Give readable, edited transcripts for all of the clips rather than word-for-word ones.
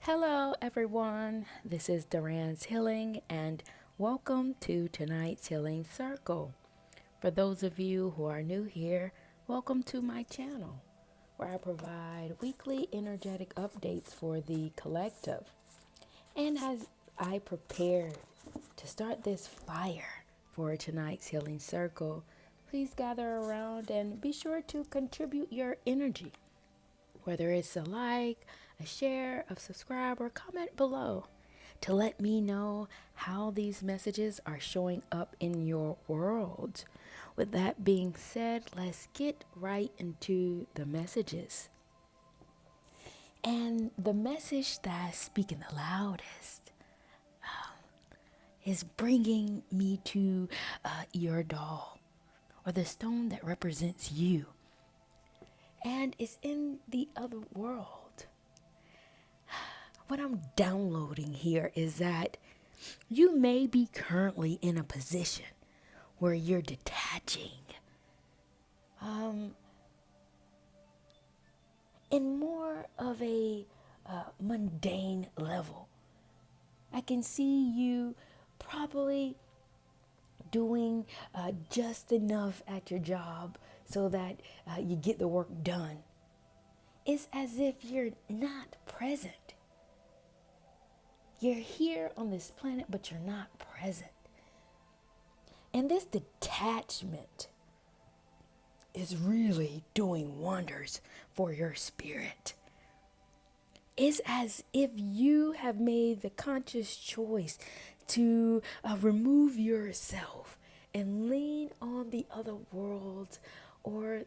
Hello, everyone. This is Duran's Healing, and welcome to tonight's Healing Circle. For those of you who are new here, welcome to my channel, where I provide weekly energetic updates for the collective. And as I prepare to start this fire for tonight's Healing Circle, please gather around and be sure to contribute your energy, whether it's a like, a share, a subscribe, or comment below to let me know how these messages are showing up in your world. With that being said, let's get right into the messages. And the message that's speaking the loudest is bringing me to your doll, or the stone that represents you. And it's in the other world. What I'm downloading here is that you may be currently in a position where you're detaching in more of a mundane level. I can see you probably doing just enough at your job so that you get the work done. It's as if you're not present. You're here on this planet, but you're not present. And this detachment is really doing wonders for your spirit. It's as if you have made the conscious choice to remove yourself and lean on the other world, or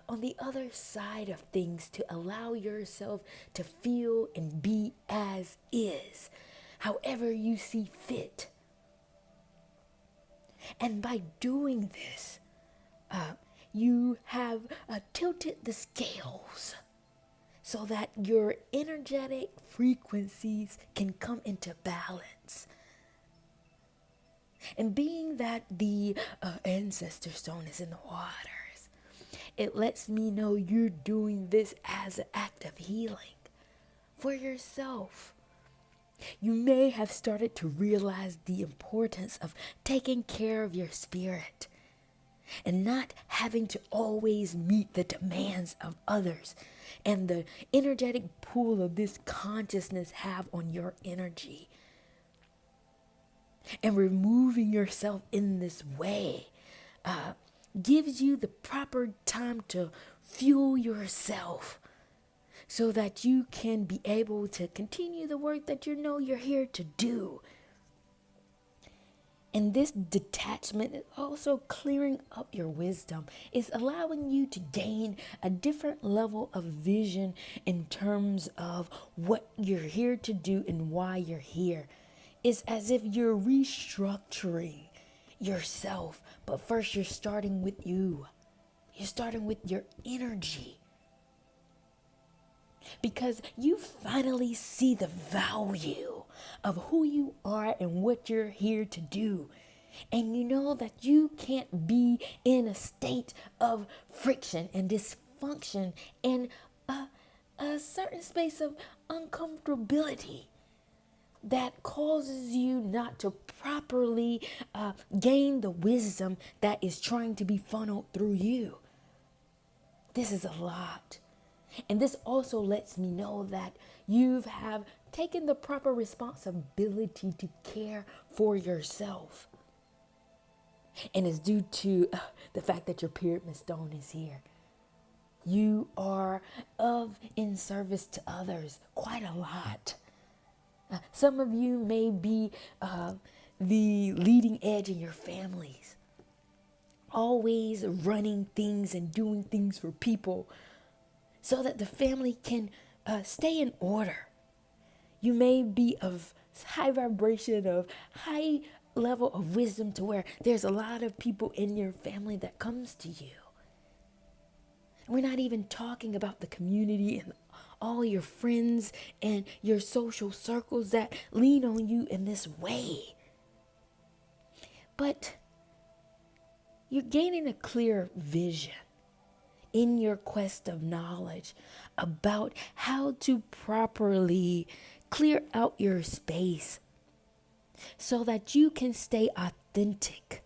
on the other side of things, to allow yourself to feel and be as is, however you see fit. And by doing this, you have tilted the scales so that your energetic frequencies can come into balance. And being that the ancestor stone is in the waters, it lets me know you're doing this as an act of healing for yourself. You may have started to realize the importance of taking care of your spirit and not having to always meet the demands of others and the energetic pull of this consciousness have on your energy. And removing yourself in this way gives you the proper time to fuel yourself so that you can be able to continue the work that you know you're here to do. And this detachment is also clearing up your wisdom. It's allowing you to gain a different level of vision in terms of what you're here to do and why you're here. It's as if you're restructuring yourself, but first you're starting with you. You're starting with your energy. Because you finally see the value of who you are and what you're here to do. And you know that you can't be in a state of friction and dysfunction and a certain space of uncomfortability that causes you not to properly gain the wisdom that is trying to be funneled through you. This is a lot. And this also lets me know that you have taken the proper responsibility to care for yourself. And it's due to the fact that your pyramid stone is here. You are in service to others quite a lot. Some of you may be the leading edge in your families, always running things and doing things for people so that the family can stay in order. You may be of high vibration, of high level of wisdom, to where there's a lot of people in your family that comes to you. We're not even talking about the community and all your friends and your social circles that lean on you in this way. But you're gaining a clear vision in your quest of knowledge about how to properly clear out your space so that you can stay authentic,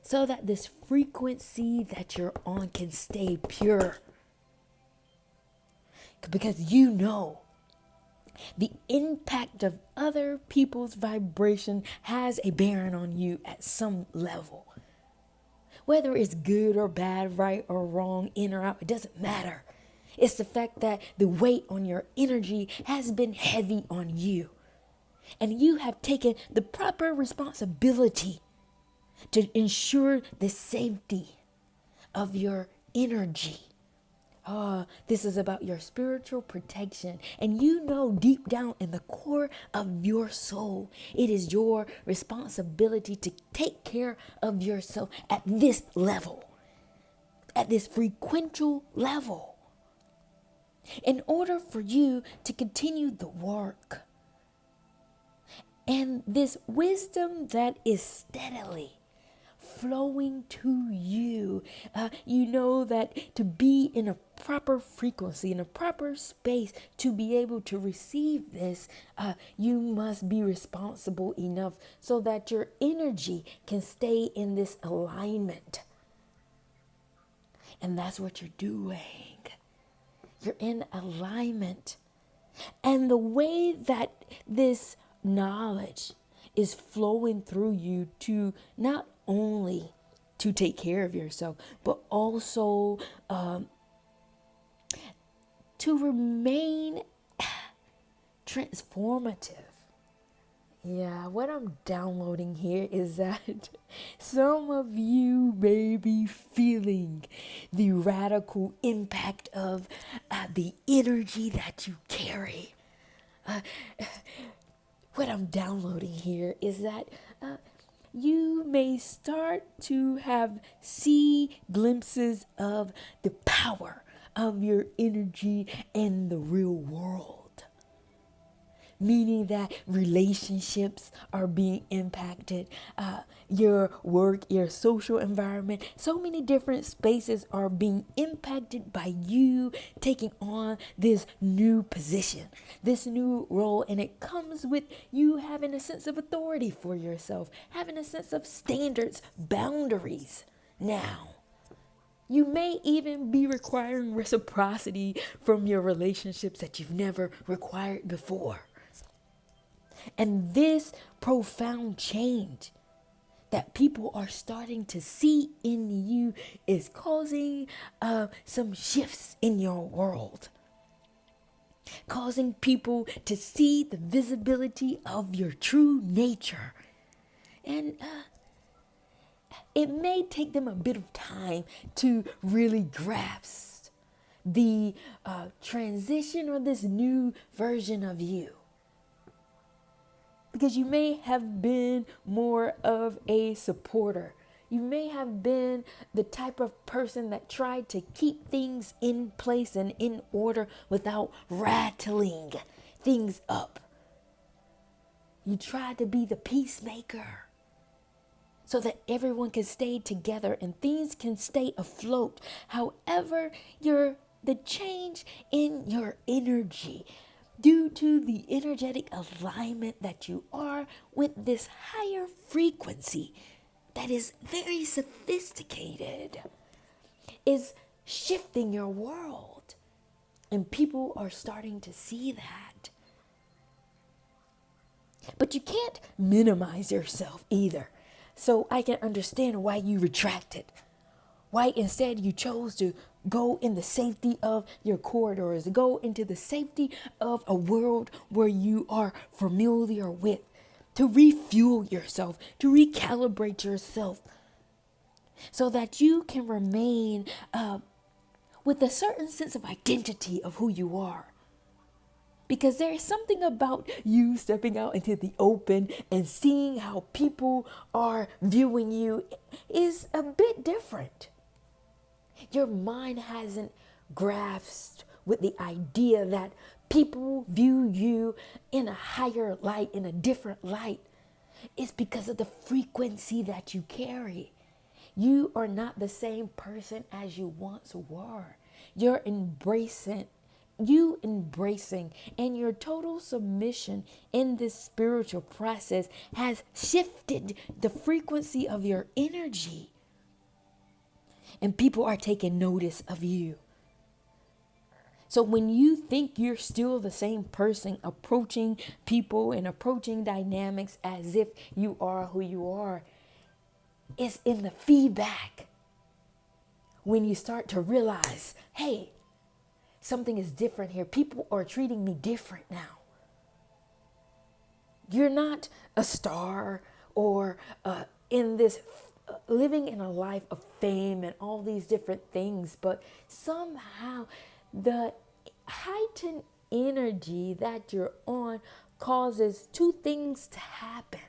so that this frequency that you're on can stay pure. Because you know the impact of other people's vibration has a bearing on you at some level. Whether it's good or bad, right or wrong, in or out, it doesn't matter. It's the fact that the weight on your energy has been heavy on you. And you have taken the proper responsibility to ensure the safety of your energy. This is about your spiritual protection. And you know deep down in the core of your soul, it is your responsibility to take care of yourself at this level, at this frequential level, in order for you to continue the work. And this wisdom that is steadily flowing to you, you know that to be in a proper frequency, in a proper space, to be able to receive this, you must be responsible enough so that your energy can stay in this alignment. And that's what you're doing. You're in alignment. And the way that this knowledge is flowing through you to not only to take care of yourself, but also to remain transformative. Yeah, what I'm downloading here is that some of you may be feeling the radical impact of the energy that you carry. What I'm downloading here is that you may start to see glimpses of the power of your energy in the real world. Meaning that relationships are being impacted, your work, your social environment, so many different spaces are being impacted by you taking on this new position, this new role. And it comes with you having a sense of authority for yourself, having a sense of standards, boundaries. Now, you may even be requiring reciprocity from your relationships that you've never required before. And this profound change that people are starting to see in you is causing some shifts in your world, causing people to see the visibility of your true nature. And it may take them a bit of time to really grasp the transition or this new version of you. Because you may have been more of a supporter. You may have been the type of person that tried to keep things in place and in order without rattling things up. You tried to be the peacemaker so that everyone can stay together and things can stay afloat. However, the change in your energy, due to the energetic alignment that you are with this higher frequency that is very sophisticated, is shifting your world. And people are starting to see that. But you can't minimize yourself either. So I can understand why you retracted. Why instead you chose to go in the safety of your corridors, go into the safety of a world where you are familiar with, to refuel yourself, to recalibrate yourself, so that you can remain with a certain sense of identity of who you are. Because there is something about you stepping out into the open and seeing how people are viewing you is a bit different. Your mind hasn't grasped with the idea that people view you in a higher light, in a different light. It's because of the frequency that you carry. You are not the same person as you once were. You're embracing you embracing and your total submission in this spiritual process has shifted the frequency of your energy. And people are taking notice of you. So when you think you're still the same person approaching people and approaching dynamics as if you are who you are, it's in the feedback when you start to realize, hey, something is different here. People are treating me different now. You're not a star or in this living in a life of fame and all these different things, but somehow the heightened energy that you're on causes two things to happen.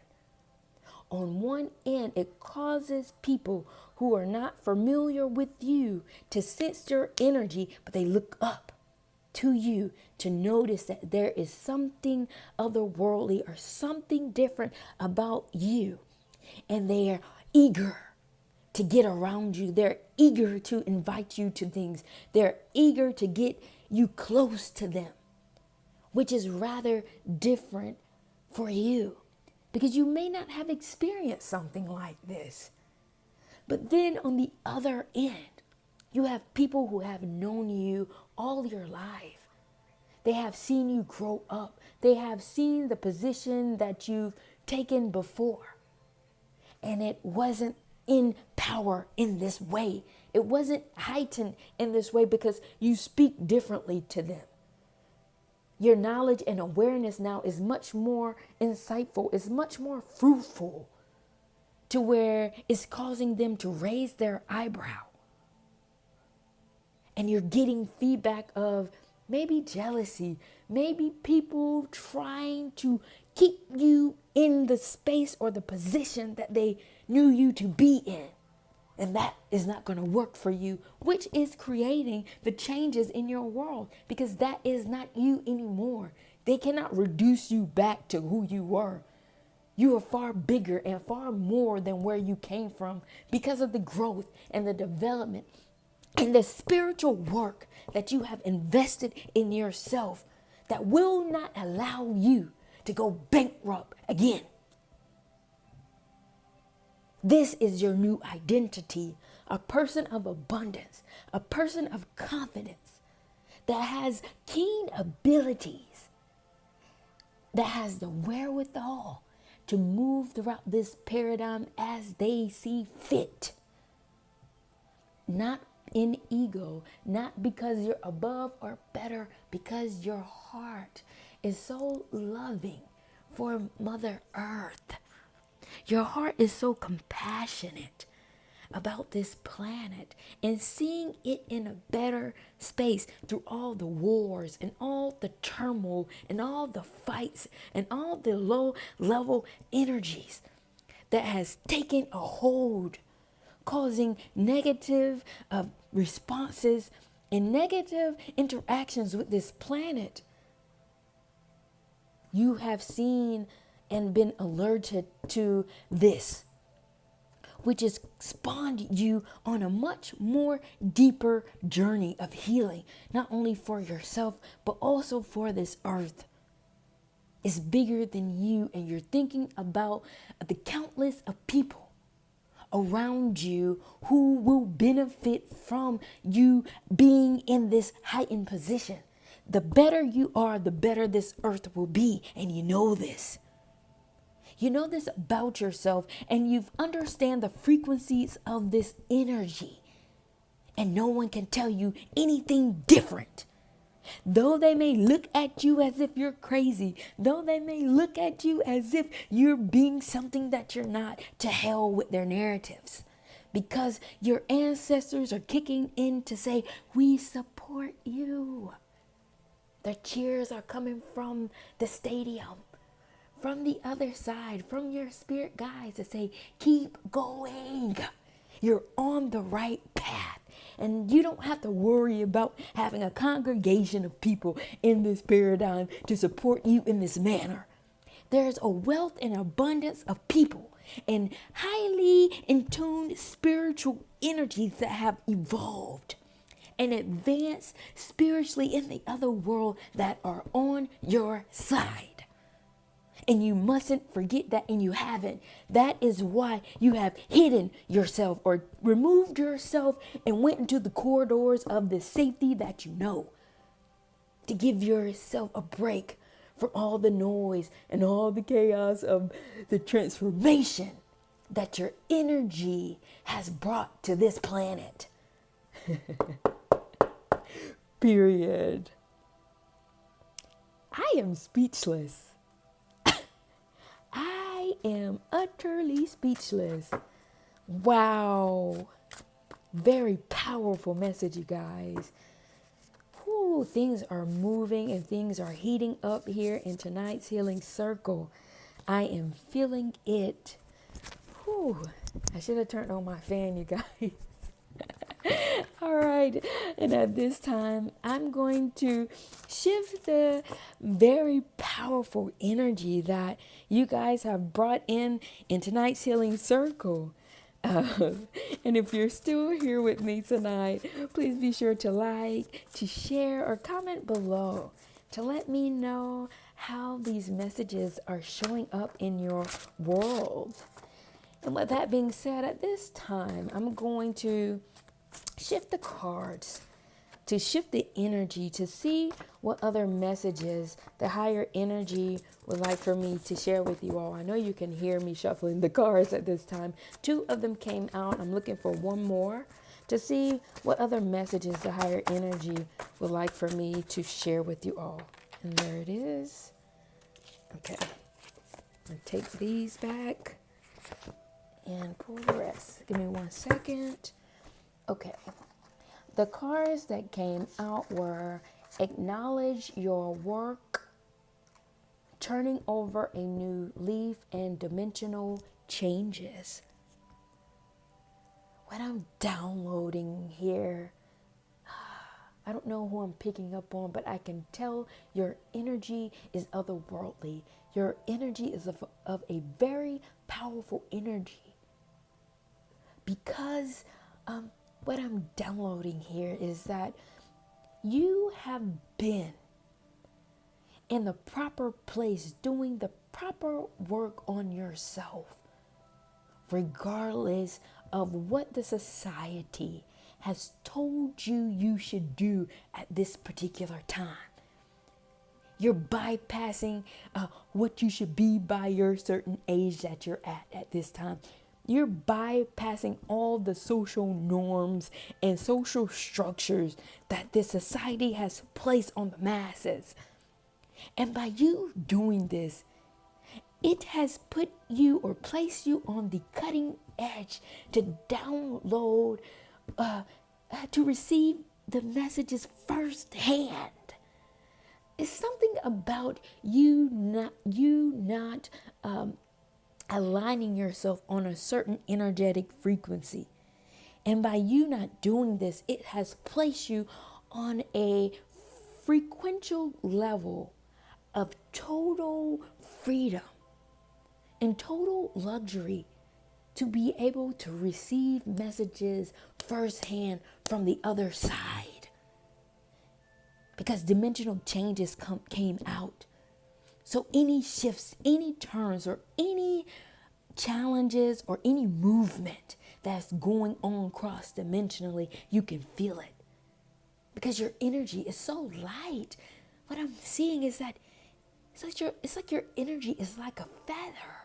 On one end, it causes people who are not familiar with you to sense your energy, but they look up to you to notice that there is something otherworldly or something different about you. And they are eager to get around you. They're eager to invite you to things. They're eager to get you close to them, which is rather different for you because you may not have experienced something like this. But then on the other end, you have people who have known you all your life. They have seen you grow up. They have seen the position that you've taken before. And it wasn't in power in this way. It wasn't heightened in this way because you speak differently to them. Your knowledge and awareness now is much more insightful. It's much more fruitful to where it's causing them to raise their eyebrow. And you're getting feedback of maybe jealousy, maybe people trying to keep you in the space or the position that they knew you to be in. And that is not going to work for you, which is creating the changes in your world because that is not you anymore. They cannot reduce you back to who you were. You are far bigger and far more than where you came from because of the growth and the development and the spiritual work that you have invested in yourself that will not allow you to go bankrupt again. This is your new identity, a person of abundance, a person of confidence that has keen abilities, that has the wherewithal to move throughout this paradigm as they see fit. Not in ego, not because you're above or better, because your heart is so loving for Mother Earth. Your heart is so compassionate about this planet and seeing it in a better space through all the wars and all the turmoil and all the fights and all the low level energies that has taken a hold, causing negative responses and negative interactions with this planet. You have seen and been alerted to this, which has spawned you on a much more deeper journey of healing, not only for yourself, but also for this earth. It's bigger than you, and you're thinking about the countless of people around you who will benefit from you being in this heightened position. The better you are, the better this earth will be, and you know this. You know this about yourself, and you understand the frequencies of this energy. And no one can tell you anything different. Though they may look at you as if you're crazy, though they may look at you as if you're being something that you're not, to hell with their narratives. Because your ancestors are kicking in to say, we support you. Their cheers are coming from the stadium, from the other side, from your spirit guides to say, keep going. You're on the right path. And you don't have to worry about having a congregation of people in this paradigm to support you in this manner. There's a wealth and abundance of people and highly in tuned spiritual energies that have evolved and advance spiritually in the other world that are on your side. And you mustn't forget that, and you haven't. That is why you have hidden yourself or removed yourself and went into the corridors of the safety that you know, to give yourself a break from all the noise and all the chaos of the transformation that your energy has brought to this planet. Period. I am speechless. I am utterly speechless. Wow. Very powerful message, you guys. Whew, things are moving and things are heating up here in tonight's healing circle. I am feeling it. Whew. I should have turned on my fan, you guys. All right. And at this time, I'm going to shift the very powerful energy that you guys have brought in tonight's healing circle. And if you're still here with me tonight, please be sure to like, to share, or comment below to let me know how these messages are showing up in your world. And with that being said, at this time, I'm going to shift the cards, to shift the energy, to see what other messages the higher energy would like for me to share with you all. I know you can hear me shuffling the cards at this time. 2 of them came out. I'm looking for one more to see what other messages the higher energy would like for me to share with you all. And there it is. Okay. I'll take these back and pull the rest. Give me 1 second. Okay. The cards that came out were acknowledge your work, turning over a new leaf, and dimensional changes. What I'm downloading here, I don't know who I'm picking up on, but I can tell your energy is otherworldly. Your energy is of a very powerful energy. Because what I'm downloading here is that you have been in the proper place doing the proper work on yourself, regardless of what the society has told you should do at this particular time. You're bypassing what you should be by your certain age that you're at this time. You're bypassing all the social norms and social structures that this society has placed on the masses. And by you doing this, it has put you or placed you on the cutting edge to download, to receive the messages firsthand. It's something about you not aligning yourself on a certain energetic frequency. And by you not doing this, it has placed you on a frequential level of total freedom and total luxury to be able to receive messages firsthand from the other side. Because dimensional changes came out. So any shifts, any turns, or any challenges, or any movement that's going on cross-dimensionally, you can feel it. Because your energy is so light. What I'm seeing is that it's like your energy is like a feather.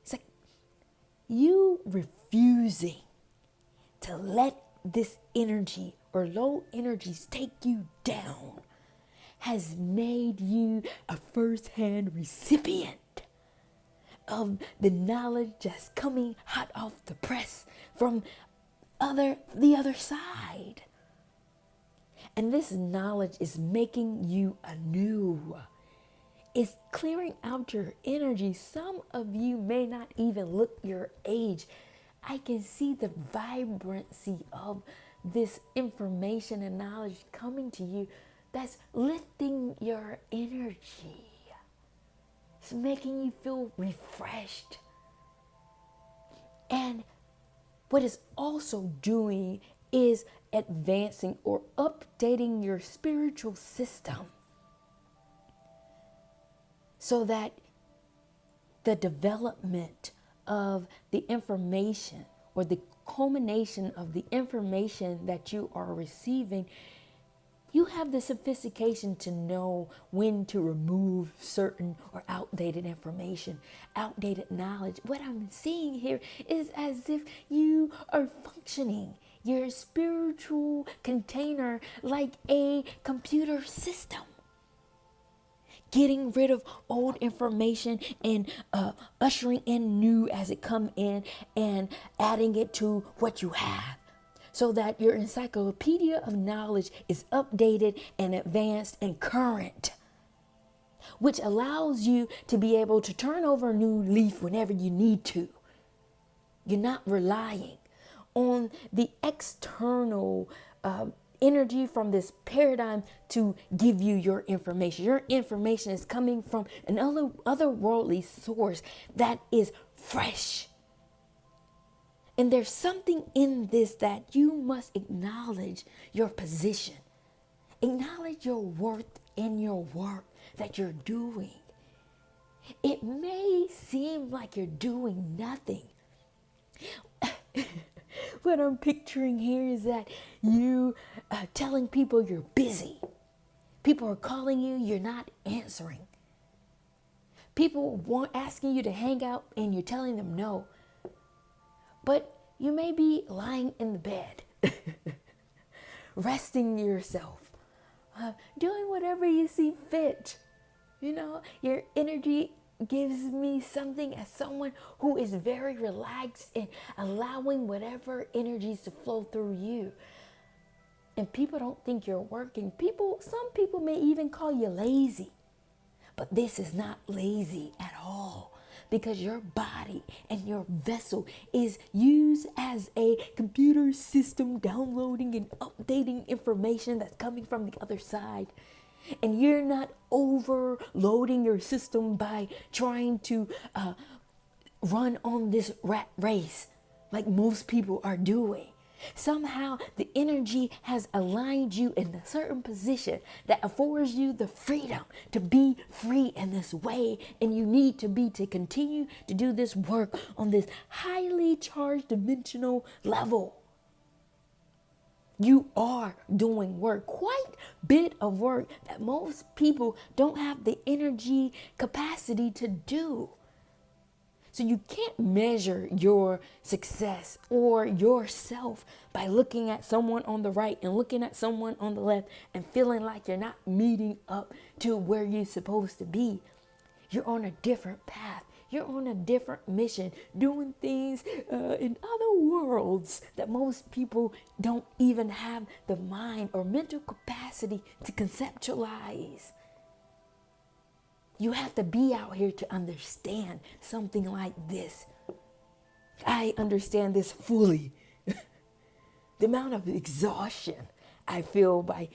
It's like you refusing to let this energy or low energies take you down has made you a first-hand recipient of the knowledge that's coming hot off the press from the other side. And this knowledge is making you anew. It's clearing out your energy. Some of you may not even look your age. I can see the vibrancy of this information and knowledge coming to you that's lifting your energy. It's making you feel refreshed. And what it's also doing is advancing or updating your spiritual system so that the development of the information or the culmination of the information that you are receiving, you have the sophistication to know when to remove certain or outdated information, outdated knowledge. What I'm seeing here is as if you are functioning your spiritual container like a computer system, getting rid of old information and ushering in new as it come in and adding it to what you have, so that your encyclopedia of knowledge is updated and advanced and current, which allows you to be able to turn over a new leaf whenever you need to. You're not relying on the external energy from this paradigm to give you your information. Your information is coming from an otherworldly source that is fresh. And there's something in this that you must acknowledge your position. Acknowledge your worth in your work that you're doing. It may seem like you're doing nothing. What I'm picturing here is that you telling people you're busy. People are calling you, you're not answering. People asking you to hang out and you're telling them no. But you may be lying in the bed, resting yourself, doing whatever you see fit. You know, your energy gives me something as someone who is very relaxed and allowing whatever energies to flow through you. And people don't think you're working. Some people may even call you lazy. But this is not lazy at all, because your body and your vessel is used as a computer system, downloading and updating information that's coming from the other side. And you're not overloading your system by trying to run on this rat race like most people are doing. Somehow the energy has aligned you in a certain position that affords you the freedom to be free in this way. And you need to be to continue to do this work on this highly charged dimensional level. You are doing work, quite a bit of work that most people don't have the energy capacity to do. So you can't measure your success or yourself by looking at someone on the right and looking at someone on the left and feeling like you're not meeting up to where you're supposed to be. You're on a different path. You're on a different mission, doing things in other worlds that most people don't even have the mind or mental capacity to conceptualize. You have to be out here to understand something like this. I understand this fully. The amount of exhaustion I feel by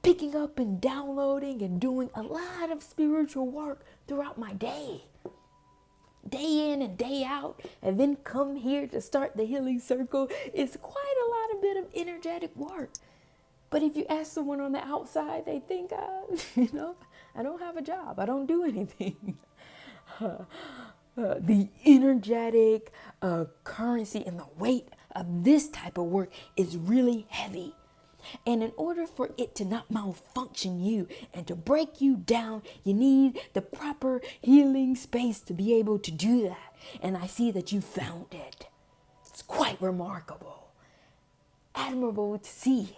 picking up and downloading and doing a lot of spiritual work throughout my day in and day out, and then come here to start the healing circle. It's quite a lot of bit of energetic work. But if you ask someone on the outside, they think, I don't have a job. I don't do anything. The energetic currency and the weight of this type of work is really heavy. And in order for it to not malfunction you and to break you down, you need the proper healing space to be able to do that. And I see that you found it. It's quite remarkable. Admirable to see.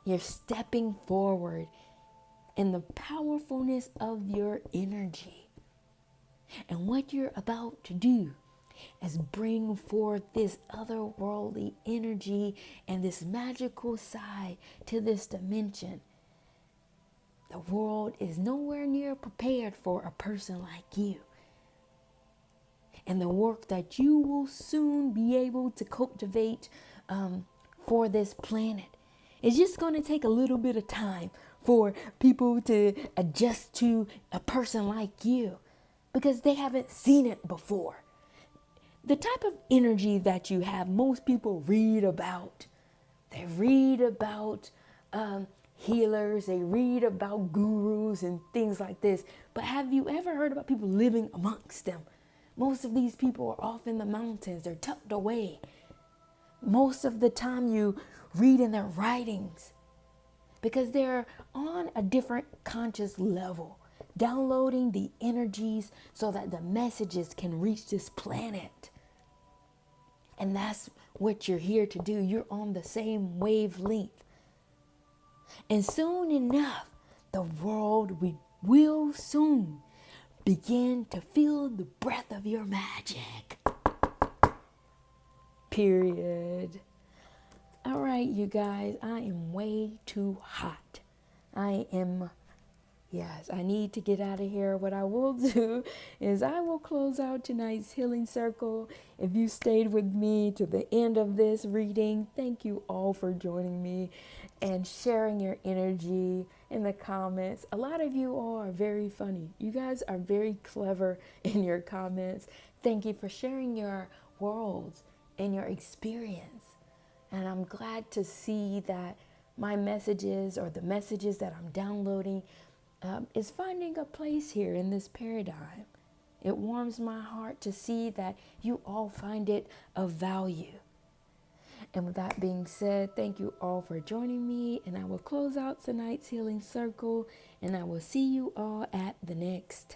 You're stepping forward in the powerfulness of your energy. And what you're about to do is bring forth this otherworldly energy and this magical side to this dimension. The world is nowhere near prepared for a person like you. And the work that you will soon be able to cultivate for this planet, it's just going to take a little bit of time for people to adjust to a person like you, because they haven't seen it before. the type of energy that you have, most people read about. They read about healers, they read about gurus and things like this. But have you ever heard about people living amongst them? Most of these people are off in the mountains, they're tucked away. Most of the time you read in their writings because they're on a different conscious level, downloading the energies so that the messages can reach this planet. And that's what you're here to do. You're on the same wavelength. And soon enough, the world will soon begin to feel the breath of your magic. Period. All right, you guys, I am way too hot. Yes, I need to get out of here. What I will do is I will close out tonight's healing circle. If you stayed with me to the end of this reading, thank you all for joining me and sharing your energy in the comments. A lot of you all are very funny. You guys are very clever in your comments. Thank you for sharing your worlds and your experience. And I'm glad to see that my messages or the messages that I'm downloading is finding a place here in this paradigm. It warms my heart to see that you all find it of value. And with that being said, thank you all for joining me. And I will close out tonight's healing circle. And I will see you all at the next.